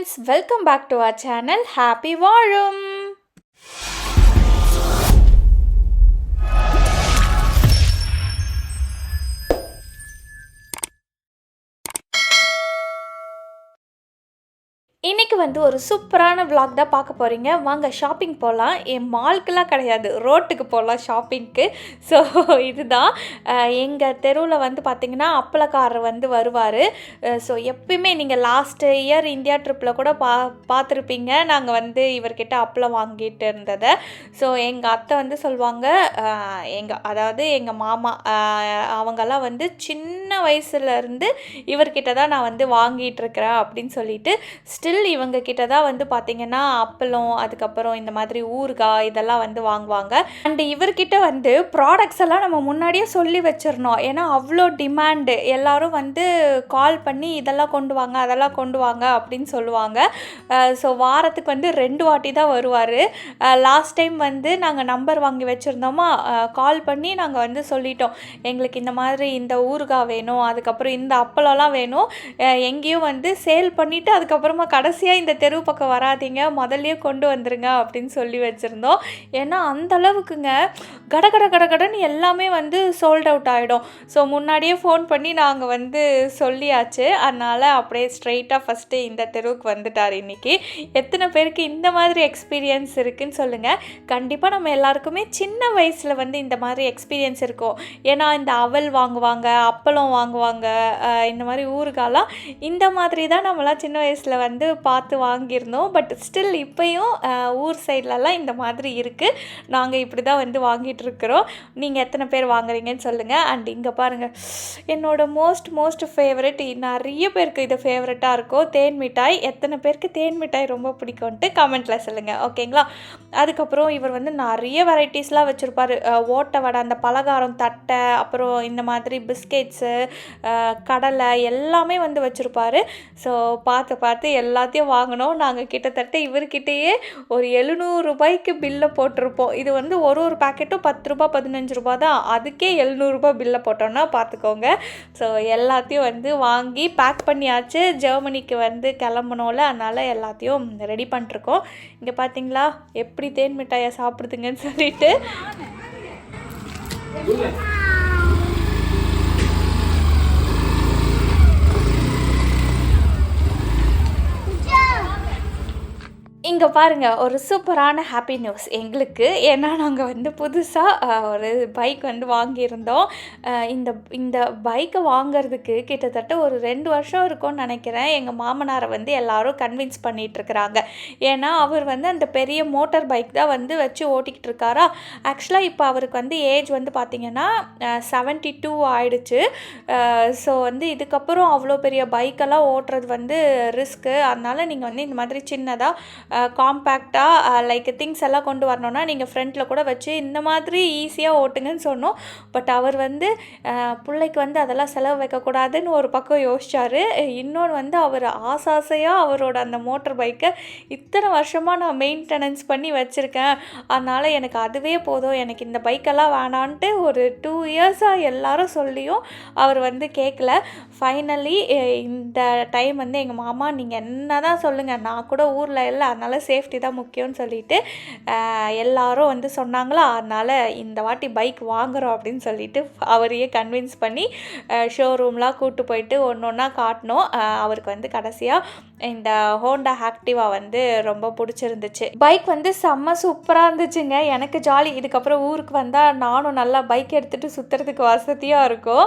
friends, welcome back to our channel. Happy Varum! இன்றைக்கி ஒரு சூப்பரான vlog தான் பார்க்க போகிறீங்க. வாங்க ஷாப்பிங் போகலாம். என் மால்க்கெலாம் கிடையாது, ரோட்டுக்கு போகலாம் ஷாப்பிங்க்கு. ஸோ இதுதான் எங்கள் தெருவில் பார்த்திங்கன்னா அப்பளக்காரர் வருவார். ஸோ எப்பயுமே நீங்கள் லாஸ்ட் இயர் இந்தியா ட்ரிப்பில் கூட பார்த்துருப்பீங்க. நாங்கள் இவர்கிட்ட அப்பளம் வாங்கிட்டு இருந்ததை. ஸோ எங்கள் அத்தை சொல்லுவாங்க, அதாவது எங்கள் மாமா அவங்கெல்லாம் சின்ன வயசுலேருந்து இவர்கிட்ட தான் நான் வாங்கிட்டுருக்கிறேன் அப்படின்னு சொல்லிட்டு ஸ்டில் இவங்க கிட்ட தான் பார்த்திங்கன்னா அப்பளம், அதுக்கப்புறம் இந்த மாதிரி ஊறுகாய் இதெல்லாம் வாங்குவாங்க. அண்ட் இவர்கிட்ட ப்ராடக்ட்ஸ் எல்லாம் நம்ம முன்னாடியே சொல்லி வச்சிடணும். ஏன்னா அவ்வளோ டிமாண்டு. எல்லோரும் கால் பண்ணி இதெல்லாம் கொண்டு வாங்க, அதெல்லாம் கொண்டு வாங்க அப்படின்னு சொல்லுவாங்க. ஸோ வாரத்துக்கு 2 வாட்டி தான் வருவார். லாஸ்ட் டைம் நாங்கள் நம்பர் வாங்கி வச்சுருந்தோமா, கால் பண்ணி நாங்கள் சொல்லிட்டோம், எங்களுக்கு இந்த மாதிரி இந்த ஊறுகாய் வேணும், அதுக்கப்புறம் இந்த அப்பளம்லாம் வேணும், எங்கேயும் சேல் பண்ணிவிட்டு அதுக்கப்புறமா கடைசியாக இந்த தெரு பக்கம் வராதிங்க, முதல்லையே கொண்டு வந்துருங்க அப்படின்னு சொல்லி வச்சுருந்தோம். ஏன்னா அந்தளவுக்குங்க கடன்னு எல்லாமே சோல்ட் அவுட் ஆகிடும். ஸோ முன்னாடியே ஃபோன் பண்ணி நாங்கள் சொல்லியாச்சு. அதனால் அப்படியே ஸ்ட்ரெயிட்டாக ஃபஸ்ட்டு இந்த தெருவுக்கு வந்துட்டார் இன்றைக்கி. எத்தனை பேருக்கு இந்த மாதிரி எக்ஸ்பீரியன்ஸ் இருக்குதுன்னு சொல்லுங்கள். கண்டிப்பாக நம்ம எல்லாருக்குமே சின்ன வயசில் இந்த மாதிரி எக்ஸ்பீரியன்ஸ் இருக்கும். ஏன்னா இந்த அவல் வாங்குவாங்க, அப்பளம் வாங்குவாங்க, இந்த மாதிரி ஊறுகாலாம் இந்த மாதிரி தான் நம்மளாம் சின்ன வயசில் பார்த்து வாங்கியிருந்தோம். பட் ஸ்டில் இப்போயும் ஊர் சைட்லலாம் இந்த மாதிரி இருக்குது. நாங்கள் இப்படி தான் வாங்கிட்டுருக்குறோம். நீங்கள் எத்தனை பேர் வாங்குறீங்கன்னு சொல்லுங்கள். அண்ட் இங்கே பாருங்கள், என்னோடய மோஸ்ட் ஃபேவரட், நிறைய பேருக்கு இது ஃபேவரட்டாக இருக்கும், தேன் மிட்டாய். எத்தனை பேருக்கு தேன் மிட்டாய் ரொம்ப பிடிக்கும்ன்ட்டு கமெண்ட்டில் சொல்லுங்கள், ஓகேங்களா? அதுக்கப்புறம் இவர் நிறைய வெரைட்டிஸ்லாம் வச்சுருப்பார். ஓட்டை வடை, அந்த பலகாரம் தட்டை, அப்புறம் இந்த மாதிரி பிஸ்கெட்ஸு, கடலை எல்லாமே வச்சுருப்பார். ஸோ பார்த்து எல்லாத்தையும் வாங்கினோம். நாங்கள் கிட்டத்தட்ட இவர்கிட்டயே ஒரு 700 ரூபாய்க்கு பில்லை போட்டிருப்போம். இது ஒரு பேக்கெட்டும் 10 ரூபா 15 ரூபா தான். அதுக்கே 700 ரூபாய் பில்லை போட்டோன்னா பார்த்துக்கோங்க. ஸோ எல்லாத்தையும் வாங்கி பேக் பண்ணியாச்சு. ஜெர்மனிக்கு கிளம்பணும்ல, அதனால் எல்லாத்தையும் ரெடி பண்ணிட்டுருக்கோம். இங்கே பார்த்தீங்களா எப்படி தேன் மிட்டாயை சாப்பிடுதுங்கன்னு சொல்லிட்டு. இங்கே பாருங்கள், ஒரு சூப்பரான ஹாப்பி நியூஸ் எங்களுக்கு. ஏன்னா நாங்கள் புதுசாக ஒரு பைக் வாங்கியிருந்தோம். இந்த பைக்கை வாங்கிறதுக்கு கிட்டத்தட்ட ஒரு 2 வருஷம் இருக்கும்னு நினைக்கிறேன். எங்கள் மாமனாரை எல்லோரும் கன்வின்ஸ் பண்ணிகிட்ருக்குறாங்க. ஏன்னா அவர் அந்த பெரிய மோட்டார் பைக் தான் வச்சு ஓட்டிக்கிட்டு இருக்காரா. ஆக்சுவலாக இப்போ அவருக்கு ஏஜ் பார்த்திங்கன்னா 72 ஆயிடுச்சு. ஸோ இதுக்கப்புறம் அவ்வளோ பெரிய பைக்கெல்லாம் ஓட்டுறது ரிஸ்க்கு. அதனால் நீங்கள் இந்த மாதிரி சின்னதாக காம்பேக்டாக லைக் திங்ஸ் எல்லாம் கொண்டு வரணுன்னா நீங்கள் ஃப்ரண்ட்டில் கூட வச்சு இந்த மாதிரி ஈஸியாக ஓட்டுங்கன்னு சொன்னோம். பட் அவர் பிள்ளைக்கு அதெல்லாம் செலவு வைக்கக்கூடாதுன்னு ஒரு பக்கம் யோசிச்சார். இன்னொன்று அவர் ஆசையாக அவரோட அந்த மோட்டர் பைக்கை இத்தனை வருஷமாக நான் மெயின்டெனன்ஸ் பண்ணி வச்சுருக்கேன், அதனால் எனக்கு அதுவே போதும், எனக்கு இந்த பைக்கெல்லாம் வேணான்ட்டு ஒரு 2 இயர்ஸாக எல்லாரும் சொல்லியும் அவர் கேட்கல. ஃபைனலி இந்த டைம் எங்கள் மாமா, நீங்கள் என்ன தான் சொல்லுங்கள், நான் கூட ஊரில் இல்லை, அதனால் சேஃப்டி தான் முக்கியம்னு சொல்லிட்டு எல்லாரும் சொன்னாங்களா, அதனால் இந்த வாட்டி பைக் வாங்குகிறோம் அப்படின்னு சொல்லிட்டு அவரையே கன்வின்ஸ் பண்ணி ஷோரூம்லாம் கூப்பிட்டு போயிட்டு ஒன்று ஒன்றா காட்டினோம். அவருக்கு கடைசியாக இந்த ஹோண்டா ஆக்டிவா ரொம்ப பிடிச்சிருந்துச்சு. பைக் செம்ம சூப்பராக இருந்துச்சுங்க. எனக்கு ஜாலி. இதுக்கப்புறம் ஊருக்கு வந்தால் நானும் நல்லா பைக் எடுத்துகிட்டு சுற்றுறதுக்கு வசதியாக இருக்கும்.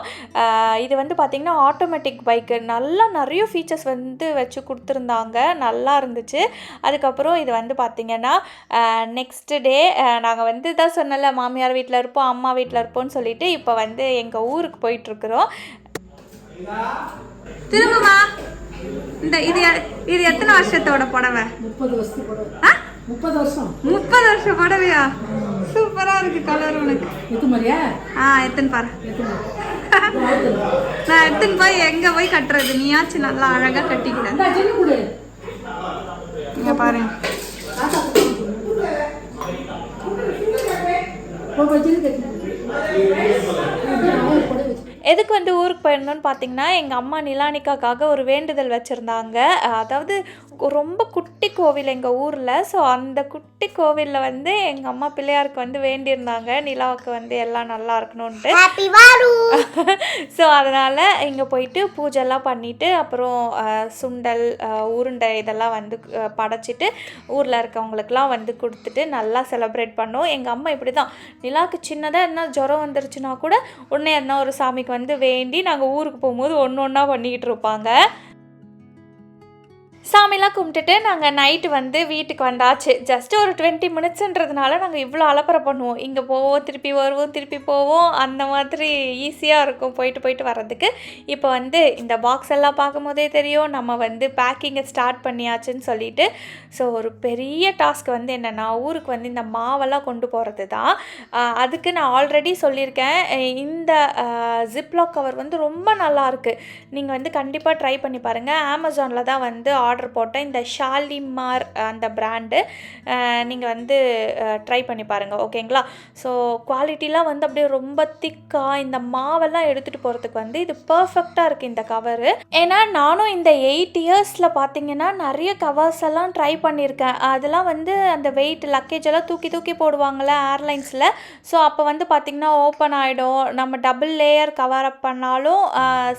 இது பார்த்திங்கன்னா ஆட்டோமேட்டிக் பைக்கு. நல்லா நிறைய ஃபீச்சர்ஸ் வச்சு கொடுத்துருந்தாங்க, நல்லா இருந்துச்சு. அதுக்கப்புறம் இது பார்த்திங்கன்னா நெக்ஸ்ட் டே நாங்கள் தான் சொன்னல, மாமியார் வீட்டில் இருப்போம், அம்மா வீட்டில் இருப்போம்னு சொல்லிட்டு இப்போ எங்கள் ஊருக்கு போயிட்டுருக்குறோம். திரும்பமா இது எத்தனை வருஷத்தோட புடவை? 30 வருஷம் புடவையா? சூப்பரா இருக்கு கலர். உனக்கு எத்தனை பாரு. நான் எடுத்துன்னு போய் எங்க போய் கட்டுறது? நீயாச்சும் நல்லா அழகா கட்டிக்கிட்ட. இங்க பாருங்க, எதுக்கு ஊருக்கு போயிருந்தோன்னு பார்த்தீங்கன்னா, எங்கள் அம்மா நிலானிக்காக்காக ஒரு வேண்டுதல் வச்சுருந்தாங்க. அதாவது ரொம்ப குட்டி கோவில் எங்கள் ஊரில். ஸோ அந்த குட்டி கோவிலில் வந்து எங்கள் அம்மா பிள்ளையாருக்கு வந்து வேண்டியிருந்தாங்க நிலாவுக்கு வந்து எல்லாம் நல்லா இருக்கணும்ன்ட்டு. ஸோ அதனால் இங்கே போயிட்டு பூஜைலாம் பண்ணிவிட்டு அப்புறம் சுண்டல் உருண்டை இதெல்லாம் வந்து படைச்சிட்டு ஊரில் இருக்கவங்களுக்கெல்லாம் வந்து கொடுத்துட்டு நல்லா செலிப்ரேட் பண்ணோம். எங்கள் அம்மா இப்படி தான் நிலாவுக்கு சின்னதாக என்ன ஜுரம் வந்துருச்சுன்னா கூட உடனே என்ன ஒரு சாமிக்கு வந்து வேண்டி நாங்கள் ஊருக்கு போகும்போது ஒன்று ஒன்றா பண்ணிக்கிட்டு இருப்பாங்க. சாமிலாம் கும்பிட்டுட்டு நாங்கள் நைட்டு வந்து வீட்டுக்கு வந்தாச்சு. ஜஸ்ட்டு ஒரு 20 மினிட்ஸுன்றதுனால நாங்கள் இவ்வளோ அலப்பறை பண்ணுவோம். இங்கே போவோம், திருப்பி வருவோம், திருப்பி போவோம், அந்த மாதிரி ஈஸியாக இருக்கும் போயிட்டு வர்றதுக்கு. இப்போ வந்து இந்த பாக்ஸ் எல்லாம் பார்க்கும்போதே தெரியும் நம்ம வந்து பேக்கிங்கை ஸ்டார்ட் பண்ணியாச்சுன்னு சொல்லிட்டு. ஸோ ஒரு பெரிய டாஸ்க் வந்து என்னென்னா ஊருக்கு வந்து இந்த மாவெல்லாம் கொண்டு போகிறது தான். அதுக்கு நான் ஆல்ரெடி சொல்லியிருக்கேன், இந்த ஜிப்லாக் கவர் வந்து ரொம்ப நல்லாயிருக்கு. நீங்கள் வந்து கண்டிப்பாக ட்ரை பண்ணி பாருங்கள். அமேசானில் தான் வந்து ஆர்டர் போட்டேன். இந்த ஷாலிமார் அந்த பிராண்டு நீங்கள் வந்து ட்ரை பண்ணி பாருங்கள், ஓகேங்களா? ஸோ குவாலிட்டிலாம் வந்து அப்படியே ரொம்ப திக்காக இந்த மாவெல்லாம் எடுத்துகிட்டு போகிறதுக்கு வந்து இது பர்ஃபெக்டாக இருக்குது இந்த கவரு. ஏன்னா நானும் இந்த 8 இயர்ஸில் பார்த்தீங்கன்னா நிறைய கவர்ஸ் எல்லாம் ட்ரை பண்ணியிருக்கேன். அதெல்லாம் வந்து அந்த வெயிட் லக்கேஜ் எல்லாம் தூக்கி போடுவாங்கள்ல ஏர்லைன்ஸில். ஸோ அப்போ வந்து பார்த்திங்கன்னா ஓப்பன் ஆகிடும். நம்ம டபுள் லேயர் கவர் அப் பண்ணாலும்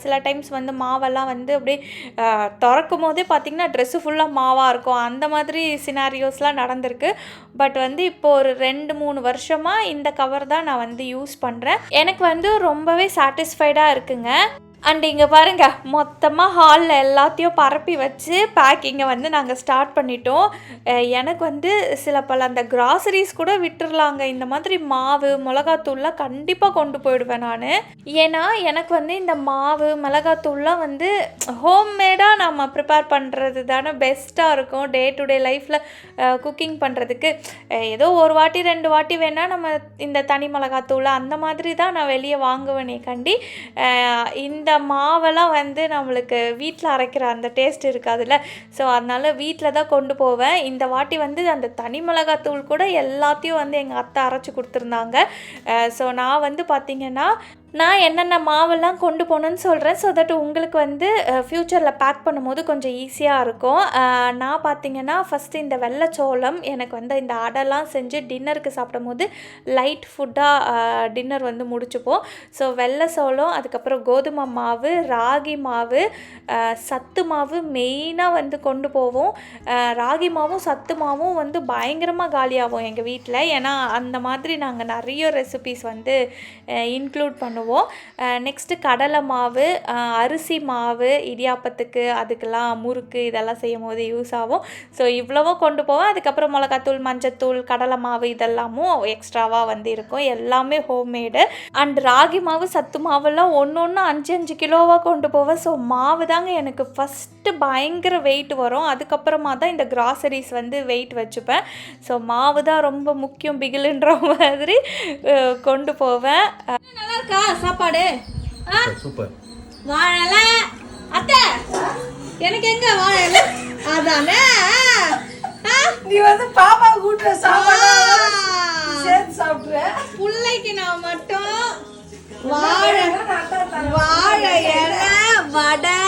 சில டைம்ஸ் வந்து மாவெல்லாம் வந்து அப்படியே திறக்கும் போதே பார்த்திங்கன்னா ட்ரெஸ்ஸு ஃபுல்லாக மாவாக இருக்கும். அந்த மாதிரி சினாரியோஸ்லாம் நடந்திருக்கு. பட் வந்து இப்போ ஒரு 2-3 வருஷமாக இந்த கவர் தான் நான் வந்து யூஸ் பண்ணுறேன். எனக்கு வந்து ரொம்பவே சாட்டிஸ்ஃபைடாக இருக்குங்க. அண்ட் இங்கே பாருங்கள், மொத்தமாக ஹாலில் எல்லாத்தையும் பரப்பி வச்சு பேக்கிங்கை வந்து நாங்கள் ஸ்டார்ட் பண்ணிட்டோம். எனக்கு வந்து சில பல அந்த கிராசரிஸ் கூட விட்டுறலாங்க. இந்த மாதிரி மாவு மிளகாத்தூள்லாம் கண்டிப்பாக கொண்டு போயிடுவேன் நான். ஏன்னா எனக்கு வந்து இந்த மாவு மிளகாத்தூள்லாம் வந்து ஹோம்மேடாக நம்ம ப்ரிப்பேர் பண்ணுறது தானே பெஸ்ட்டாக இருக்கும். டே டு டே லைஃப்பில் குக்கிங் பண்ணுறதுக்கு ஏதோ ஒரு வாட்டி 2 வாட்டி வேணால் நம்ம இந்த தனி மிளகாத்தூள் அந்த மாதிரி தான் நான் வெளியே வாங்குவேனே கண்டி இந்த மாவெல்லாம் வந்து நம்மளுக்கு வீட்டில் அரைக்கிற அந்த டேஸ்ட் இருக்காதுல்ல. ஸோ அதனால் வீட்டில் தான் கொண்டு போவேன். இந்த வாட்டி வந்து அந்த தனி மிளகாத்தூள் கூட எல்லாத்தையும் வந்து எங்கள் அத்தை அரைச்சி கொடுத்துருந்தாங்க. ஸோ நான் வந்து பார்த்திங்கன்னா நான் என்னென்ன மாவெல்லாம் கொண்டு போகணுன்னு சொல்கிறேன். ஸோ தட் உங்களுக்கு வந்து ஃப்யூச்சரில் பேக் பண்ணும்போது கொஞ்சம் ஈஸியாக இருக்கும். நான் பார்த்திங்கன்னா ஃபஸ்ட்டு இந்த வெள்ளைச்சோளம் எனக்கு வந்து இந்த அடைலாம் செஞ்சு டின்னருக்கு சாப்பிடும் போது லைட் ஃபுட்டாக டின்னர் வந்து முடிச்சுப்போம். ஸோ வெள்ளை சோளம், அதுக்கப்புறம் கோதுமை மாவு, ராகி மாவு, சத்து மாவு மெயினாக வந்து கொண்டு போவோம். ராகி மாவும் சத்து மாவும் வந்து பயங்கரமாக காலியாகும் எங்கள் வீட்டில். ஏன்னா அந்த மாதிரி நாங்கள் நிறைய ரெசிபீஸ் வந்து இன்க்ளூட் பண்ணுவோம். நெக்ஸ்ட்டு கடலை மாவு, அரிசி மாவு இடியாப்பத்துக்கு அதுக்கெல்லாம் முறுக்கு இதெல்லாம் செய்யும் போது யூஸ் ஆகும். ஸோ இவ்வளவும் கொண்டு போவேன். அதுக்கப்புறம் மிளகாத்தூள், மஞ்சத்தூள், கடலை மாவு இதெல்லாமும் எக்ஸ்ட்ராவாக வந்து இருக்கும். எல்லாமே ஹோம்மேடு. அண்ட் ராகி மாவு சத்து மாவெல்லாம் ஒன்று 5 கிலோவாக கொண்டு போவேன். ஸோ மாவு தாங்க எனக்கு ஃபஸ்ட்டு பயங்கர வெயிட் வரும். அதுக்கப்புறமா தான் இந்த கிராசரிஸ் வந்து வெயிட் வச்சுப்பேன். ஸோ மாவு தான் ரொம்ப முக்கியம் பிகிலுன்ற மாதிரி கொண்டு போவேன். நல்லா இருக்கா சாப்பாடு? சூப்பர். வாழலை அத்தை, எனக்கு எங்க வாழலை? அதானே நீ வந்து பாப்பா கூட்டுற சாப்பாடு சேர்த்து சாப்பிடுற. பிள்ளைக்கு நான் மட்டும் வாழை இலை, வடை,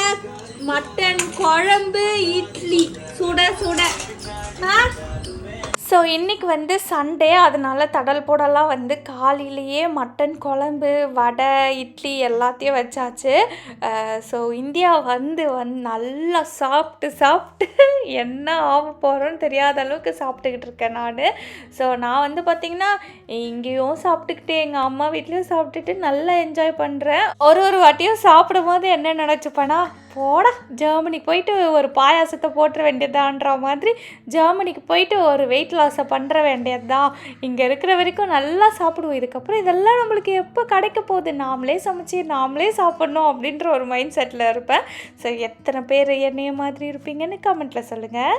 மட்டன் குழம்பு, இட்லி சுட சுட. ஸோ இன்றைக்கி வந்து சண்டே, அதனால தடல் போடலாம் வந்து காலையிலேயே மட்டன் குழம்பு, வடை, இட்லி எல்லாத்தையும் வச்சாச்சு. ஸோ இந்தியா வந்து நல்லா சாப்பிட்டு என்ன ஆக போகிறோன்னு தெரியாத அளவுக்கு சாப்பிட்டுக்கிட்டு இருக்கேன் நான். ஸோ நான் வந்து பார்த்திங்கன்னா இங்கேயும் சாப்பிட்டுக்கிட்டு எங்கள் அம்மா வீட்லேயும் சாப்பிட்டுட்டு நல்லா என்ஜாய் பண்ணுறேன். ஒரு வாட்டியும் சாப்பிடும் போது என்ன நினச்சிப்பேன்னா, போடா ஜெர்மனிக்கு போயிட்டு ஒரு பாயாசத்தை போட்டுற வேண்டியதான்ற மாதிரி ஜெர்மனிக்கு போயிட்டு ஒரு வெயிட் லாஸை பண்ணுற வேண்டியது தான். இங்கே இருக்கிற வரைக்கும் நல்லா சாப்பிடுவோம். இதுக்கப்புறம் இதெல்லாம் நம்மளுக்கு எப்போ கிடைக்க போகுது, நாமளே சமைச்சி நாமளே சாப்பிட்ணும் அப்படின்ற ஒரு மைண்ட் செட்டில் இருப்பேன். ஸோ எத்தனை பேர் என்னைய மாதிரி இருப்பீங்கன்னு கமெண்ட்டில் சொல்லுங்கள்.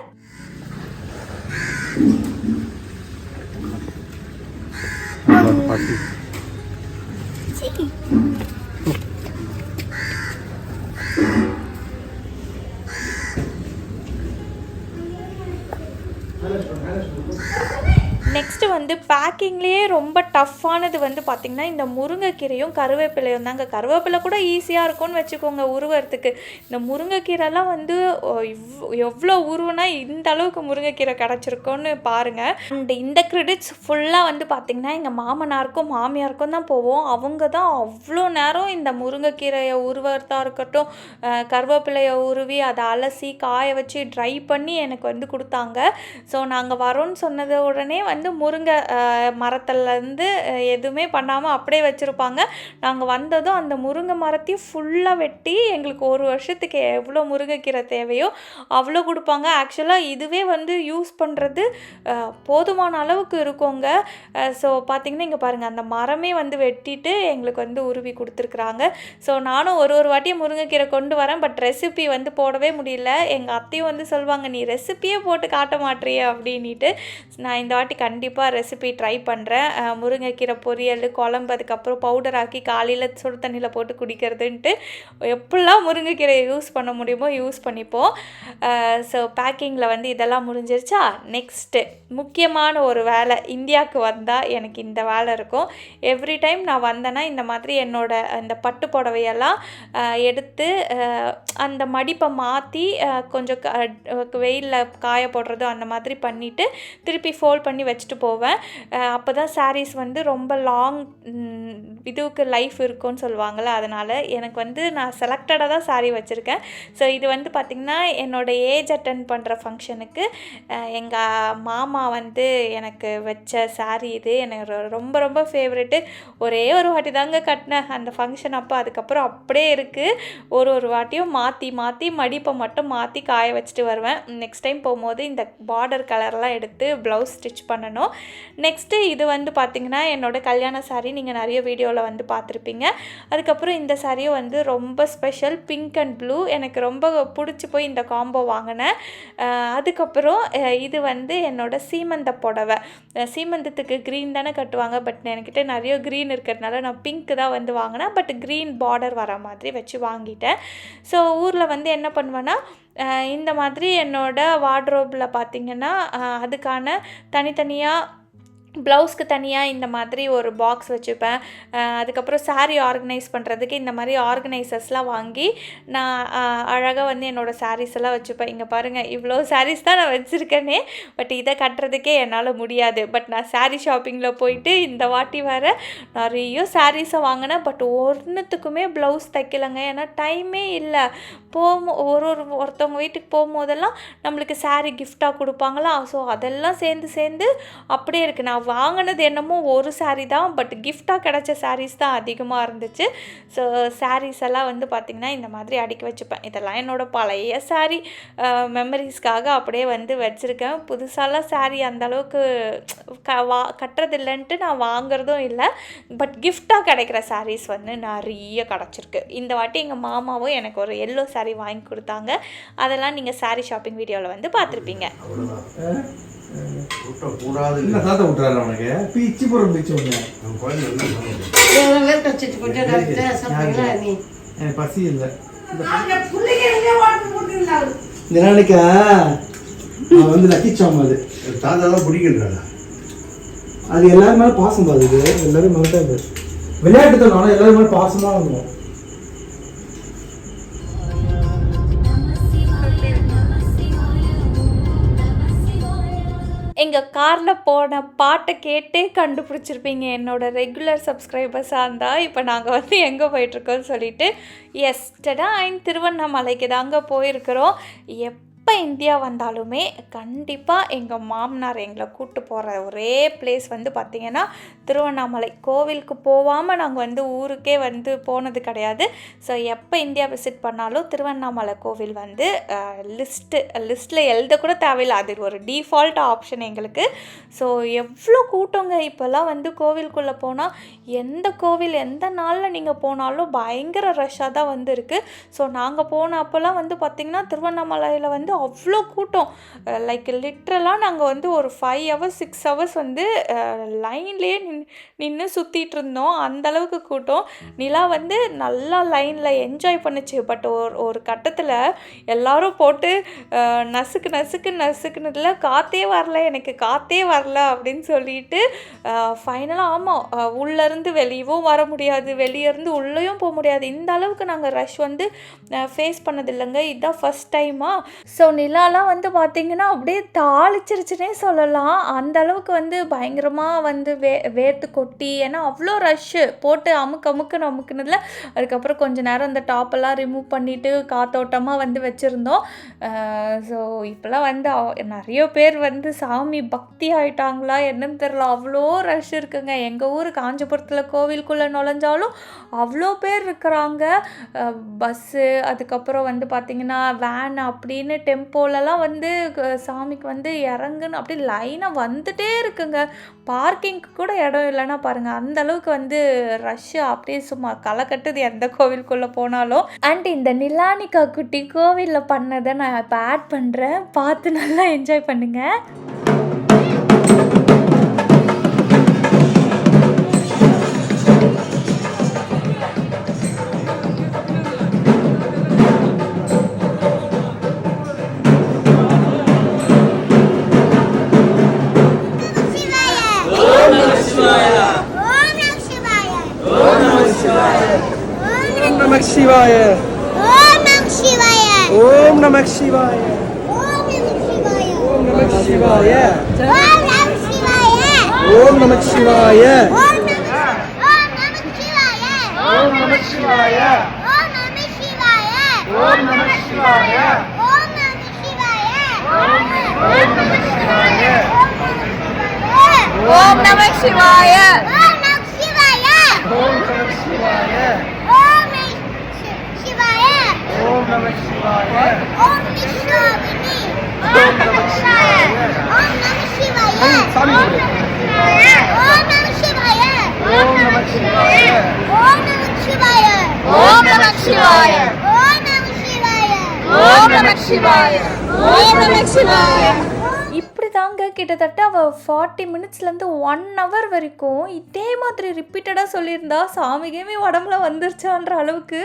நெக்ஸ்ட்டு வந்து பேக்கிங்லேயே ரொம்ப டஃப்பானது வந்து பார்த்திங்கன்னா இந்த முருங்கைக்கீரையும் கருவேப்பிலையும் தாங்க. கருவேப்பிலை கூட ஈஸியாக இருக்கும்னு வச்சுக்கோங்க உருவறதுக்கு. இந்த முருங்கைக்கீரைலாம் வந்து எவ்வளோ உருவனா இந்த அளவுக்கு முருங்கைக்கீரை கிடச்சிருக்கோன்னு பாருங்கள். அண்ட் இந்த கிரெடிட்ஸ் ஃபுல்லாக வந்து பார்த்திங்கன்னா எங்கள் மாமனாருக்கும் மாமியாருக்கும் தான் போவோம். அவங்க தான் அவ்வளோ நேரம் இந்த முருங்கைக்கீரையை உருவறதா இருக்கட்டும், கருவேப்பிலையை உருவி அதை அலசி காய வச்சு ட்ரை பண்ணி எனக்கு வந்து கொடுத்தாங்க. ஸோ நாங்கள் வரோன்னு சொன்னது உடனே வந்து முருங்கை மரத்துலேருந்து எதுவுமே பண்ணாமல் அப்படியே வச்சுருப்பாங்க. நாங்கள் வந்ததும் அந்த முருங்கை மரத்தையும் ஃபுல்லாக வெட்டி எங்களுக்கு ஒரு வருஷத்துக்கு எவ்வளோ முருங்கைக்கீரை தேவையோ அவ்வளோ கொடுப்பாங்க. ஆக்சுவலாக இதுவே வந்து யூஸ் பண்ணுறது போதுமான அளவுக்கு இருக்குங்க. ஸோ பார்த்திங்கன்னா இங்கே பாருங்கள், அந்த மரமே வந்து வெட்டிட்டு எங்களுக்கு வந்து உருவி கொடுத்துருக்குறாங்க. ஸோ நானும் ஒரு வாட்டியும் முருங்கைக்கீரை கொண்டு வரேன், பட் ரெசிபி வந்து போடவே முடியல. எங்கள் அத்தையும் வந்து சொல்லுவாங்க, நீ ரெசிப்பியே போட்டு காட்ட மாட்டேறிய அப்படின்ட்டு. நான் இந்த வாட்டி கண்டிப்பாக ரெசிபி ட்ரை பண்ணுறேன். முருங்கைக்கீரை பொரியல், குழம்பு, அதுக்கப்புறம் பவுடர் ஆக்கி காலையில் சுடு தண்ணியில் போட்டு குடிக்கிறதுன்ட்டு எப்படிலாம் முருங்கைக்கீரையை யூஸ் பண்ண முடியுமோ யூஸ் பண்ணிப்போம். ஸோ பேக்கிங்கில் வந்து இதெல்லாம் முடிஞ்சிருச்சா. நெக்ஸ்ட்டு முக்கியமான ஒரு வேலை, இந்தியாவுக்கு வந்தால் எனக்கு இந்த வேலை இருக்கும். எவ்ரி டைம் நான் வந்தேன்னா இந்த மாதிரி என்னோட அந்த பட்டு புடவையெல்லாம் எடுத்து அந்த மடிப்பை மாற்றி கொஞ்சம் வெயிலில் காய போடுறது அந்த மாதிரி பண்ணிவிட்டு திருப்பி ஃபோல்ட் பண்ணி வச்சுட்டு போவேன். அப்போ தான் சாரீஸ் வந்து ரொம்ப லாங் இதுவுக்கு லைஃப் இருக்கும்னு சொல்லுவாங்கள்ல. அதனால் எனக்கு வந்து நான் செலக்டடாக தான் சாரீ வச்சுருக்கேன். ஸோ இது வந்து பார்த்திங்கன்னா என்னோடய ஏஜ் அட்டன் பண்ணுற ஃபங்க்ஷனுக்கு எங்கள் மாமா வந்து எனக்கு வச்ச சாரீ இது. எனக்கு ரொம்ப ரொம்ப ஃபேவரெட்டு. ஒரே ஒரு வாட்டி தாங்க கட்டினேன் அந்த ஃபங்க்ஷன் அப்போ. அதுக்கப்புறம் அப்படியே இருக்குது. ஒரு வாட்டியும் மாற்றி மாற்றி மடிப்பை மட்டும் மாற்றி காய வச்சுட்டு வருவேன். நெக்ஸ்ட் டைம் போகும்போது இந்த பார்டர் கலர்லாம் எடுத்து ப்ளவுஸ் ஸ்டிச் பண்ணணும். நெக்ஸ்ட்டு இது வந்து பார்த்திங்கன்னா என்னோடய கல்யாண சாரீ. நீங்கள் நிறைய வீடியோவில் வந்து பார்த்துருப்பீங்க. அதுக்கப்புறம் இந்த சாரியும் வந்து ரொம்ப ஸ்பெஷல், பிங்க் அண்ட் ப்ளூ. எனக்கு ரொம்ப பிடிச்சி போய் இந்த காம்போ வாங்கினேன். அதுக்கப்புறம் இது வந்து என்னோடய சீமந்த புடவை. சீமந்தத்துக்கு க்ரீன் தானே கட்டுவாங்க, பட் என்கிட்ட நிறைய க்ரீன் இருக்கிறதுனால நான் பிங்க் தான் வந்து வாங்கினேன். பட் க்ரீன் பார்டர் வர மாதிரி வச்சு வாங்கிட்டேன். ஸோ ஊரில் வந்து என்ன பண்ணுவேன்னா இந்த மாதிரி என்னோடய வார்ட்ரோப்பில் பார்த்திங்கன்னா அதுக்கான தனித்தனியாக ப்ளவுஸ்க்கு தனியாக இந்த மாதிரி ஒரு பாக்ஸ் வச்சுப்பேன். அதுக்கப்புறம் சாரீ ஆர்கனைஸ் பண்ணுறதுக்கு இந்த மாதிரி ஆர்கனைசர்ஸ்லாம் வாங்கி நான் அழகாக வந்து என்னோடய சாரீஸ் எல்லாம் வச்சுப்பேன். இங்கே பாருங்கள், இவ்வளோ சாரீஸ் தான் நான் வச்சுருக்கேனே, பட் இதை கட்டுறதுக்கே என்னால் முடியாது. பட் நான் சாரீ ஷாப்பிங்கில் போயிட்டு இந்த வாட்டி வர நிறைய சாரீஸை வாங்கினேன். பட் ஒன்றுத்துக்குமே ப்ளவுஸ் தைக்கலைங்க. ஏன்னா டைமே இல்லை. ஒருத்தவங்க வீட்டுக்கு போகும்போதெல்லாம் நம்மளுக்கு சாரீ கிஃப்டாக கொடுப்பாங்களா. ஸோ அதெல்லாம் சேர்ந்து அப்படியே இருக்குது. நான் வாங்கினது என்னமோ ஒரு சாரீ தான், பட் கிஃப்டாக கிடச்ச சாரீஸ் தான் அதிகமாக இருந்துச்சு. ஸோ சாரீஸ் எல்லாம் வந்து பார்த்திங்கன்னா இந்த மாதிரி அடுக்கி வச்சுப்பேன். இதெல்லாம் என்னோடய பழைய சாரீ மெமரிஸ்க்காக அப்படியே வந்து வச்சுருக்கேன். புதுசாலாம் சாரீ அந்தளவுக்கு கட்டுறதில்லைன்ட்டு நான் வாங்குறதும் இல்லை. பட் கிஃப்டாக கிடைக்கிற சாரீஸ் வந்து நிறைய கிடச்சிருக்கு. இந்த வாட்டி எங்கள் மாமாவும் எனக்கு ஒரு எல்லோ சாரீ வாங்கி கொடுத்தாங்க. அதெல்லாம் நீங்கள் சாரீ ஷாப்பிங் வீடியோவில் வந்து பார்த்துருப்பீங்க. பசி இல்லை வந்து லக்கிச்சாம். அது தாத்தாதான் பிடிக்கின்றாங்க. அது எல்லாரும் மேலே பாசம் பாருது. எல்லாரும் மேலே விளையாட்டு தான் எல்லாரும் மேலே பாசமாக இருக்கும். எங்கள் காரில் போன பாட்டை கேட்டே கண்டுபிடிச்சிருப்பீங்க. என்னோடய ரெகுலர் சப்ஸ்கிரைபர்ஸாக இருந்தால் இப்போ நாங்கள் வந்து எங்கே போயிட்டுருக்கோன்னு சொல்லிட்டு திருவண்ணாமலைக்கு தாங்க போயிருக்கிறோம். எப்போ இந்தியா வந்தாலுமே கண்டிப்பாக எங்கள் மாமனார் எங்களை கூப்பிட்டு போகிற ஒரே பிளேஸ் வந்து பார்த்திங்கன்னா திருவண்ணாமலை. கோவிலுக்கு போகாமல் நாங்கள் வந்து ஊருக்கே வந்து போனது கிடையாது. ஸோ எப்போ இந்தியா விசிட் பண்ணாலும் திருவண்ணாமலை கோவில் வந்து லிஸ்ட்டில் எழுதக்கூட தேவையில்லை. அது ஒரு டிஃபால்ட் ஆப்ஷன் எங்களுக்கு. ஸோ எவ்வளோ கூட்டங்க இப்போல்லாம் வந்து கோவிலுக்குள்ளே போனால் எந்த கோவில் எந்த நாளில் நீங்கள் போனாலும் பயங்கர ரஷ்ஷாக தான் வந்து இருக்குது. ஸோ நாங்கள் போன அப்போல்லாம் வந்து பார்த்திங்கன்னா திருவண்ணாமலையில் வந்து வந்து அவ்வளோ கூட்டம். லைக் லிட்ரலாக நாங்கள் வந்து ஒரு 5 hours 6 hours வந்து லைன்லேயே நின்று சுற்றிட்டு இருந்தோம். அந்தளவுக்கு கூட்டம். நிலா வந்து நல்லா லைனில் என்ஜாய் பண்ணுச்சு. பட் ஒரு கட்டத்தில் எல்லோரும் போட்டு நசுக்குனதில் காற்றே வரல அப்படின்னு சொல்லிட்டு ஃபைனலாக ஆமாம், உள்ளேருந்து வெளியவும் வர முடியாது, வெளியேருந்து உள்ளேயும் போக முடியாது. இந்த அளவுக்கு நாங்கள் ரஷ் வந்து ஃபேஸ் பண்ணதில்லைங்க. இதுதான் ஃபஸ்ட் டைமா. ஸோ நிலாலாம் வந்து பார்த்திங்கன்னா அப்படியே தாளிச்சிருச்சுனே சொல்லலாம். அந்த அளவுக்கு வந்து பயங்கரமாக வந்து வேர்த்து கொட்டி, ஏன்னா அவ்வளோ ரஷ்ஷு போட்டு அமுக்குனதில் அதுக்கப்புறம் கொஞ்சம் நேரம் அந்த டாப்பெல்லாம் ரிமூவ் பண்ணிவிட்டு காத்தோட்டமாக வந்து வச்சுருந்தோம். ஸோ இப்போலாம் வந்து நிறைய பேர் வந்து சாமி பக்தி ஆகிட்டாங்களா என்னன்னு தெரில, அவ்வளோ ரஷ் இருக்குங்க. எங்கள் ஊர் காஞ்சிபுரத்தில் கோவிலுக்குள்ளே நுழைஞ்சாலும் அவ்வளோ பேர் இருக்கிறாங்க. பஸ்ஸு, அதுக்கப்புறம் வந்து பார்த்திங்கன்னா வேன் அப்படின்னு டெம்போலலாம் வந்து சாமிக்கு வந்து இறங்குன்னு அப்படி லைனாக வந்துட்டே இருக்குங்க. பார்க்கிங்க்கு கூட இடம் இல்லைன்னா பாருங்கள், அந்தளவுக்கு வந்து ரஷ்ஷு அப்படியே சும்மா களை கட்டுது எந்த கோவிலுக்குள்ளே போனாலும். அண்ட் இந்த நிலானிகா குட்டி கோவிலில் பண்ணதை நான் இப்போ ஆட் பண்ணுறேன், பார்த்து நல்லா என்ஜாய் பண்ணுங்கள். Shivaya. Om Namah Shivaya. Om Namah Shivaya. Om Namah Shivaya. Om Namah Shivaya. Om Namah Shivaya. Om Namah Shivaya. Om Namah Shivaya. Om Namah Shivaya. Om Namah Shivaya. Om Namah Shivaya. Om Namah Shivaya. Om Namah Shivaya. Om Namah Shivaya. Om Namah Shivaya. Om Vishwavini. Om Namah Shivaya. Om Namah Shivaya. Om Namah Shivaya. Om Namah Shivaya. Om Namah Shivaya. Om Namah Shivaya. Om Namah Shivaya. Om Namah Shivaya. Om Namah Shivaya. Om Namah Shivaya. இப்படி தாங்க கிட்டத்தட்ட அவள் 40 minutesலேருந்து 1 hour வரைக்கும் இதே மாதிரி ரிப்பீட்டடாக சொல்லியிருந்தா. சாமிகேமே உடம்புல வந்துருச்சான்ற அளவுக்கு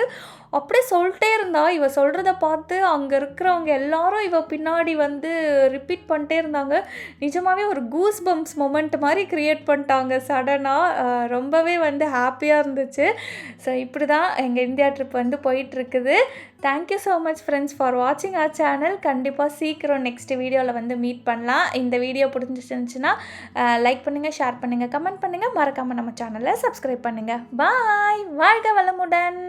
அப்படியே சொல்லிட்டே இருந்தா. இவ சொல்கிறத பார்த்து அங்கே இருக்கிறவங்க எல்லாரும் இவ பின்னாடி வந்து ரிப்பீட் பண்ணிட்டே இருந்தாங்க. நிஜமாகவே ஒரு கூஸ் பம்ப்ஸ் மொமெண்ட் மாதிரி க்ரியேட் பண்ணிட்டாங்க சடனாக. ரொம்பவே வந்து ஹாப்பியாக இருந்துச்சு. ஸோ இப்படி தான் எங்கள் இந்தியா ட்ரிப் வந்து போயிட்டுருக்குது. Thank you so much friends for வாட்சிங் அவர் சேனல். கண்டிப்பாக சீக்கிரம் நெக்ஸ்ட் வீடியோவில் வந்து மீட் பண்ணலாம். இந்த வீடியோ பிடிச்சிருந்துச்சுன்னா லைக் பண்ணுங்கள், ஷேர் பண்ணுங்கள், கமெண்ட் பண்ணுங்கள், மறக்காமல் நம்ம சேனலை சப்ஸ்கிரைப் பண்ணுங்கள். பாய். வாழ்க வளமுடன்.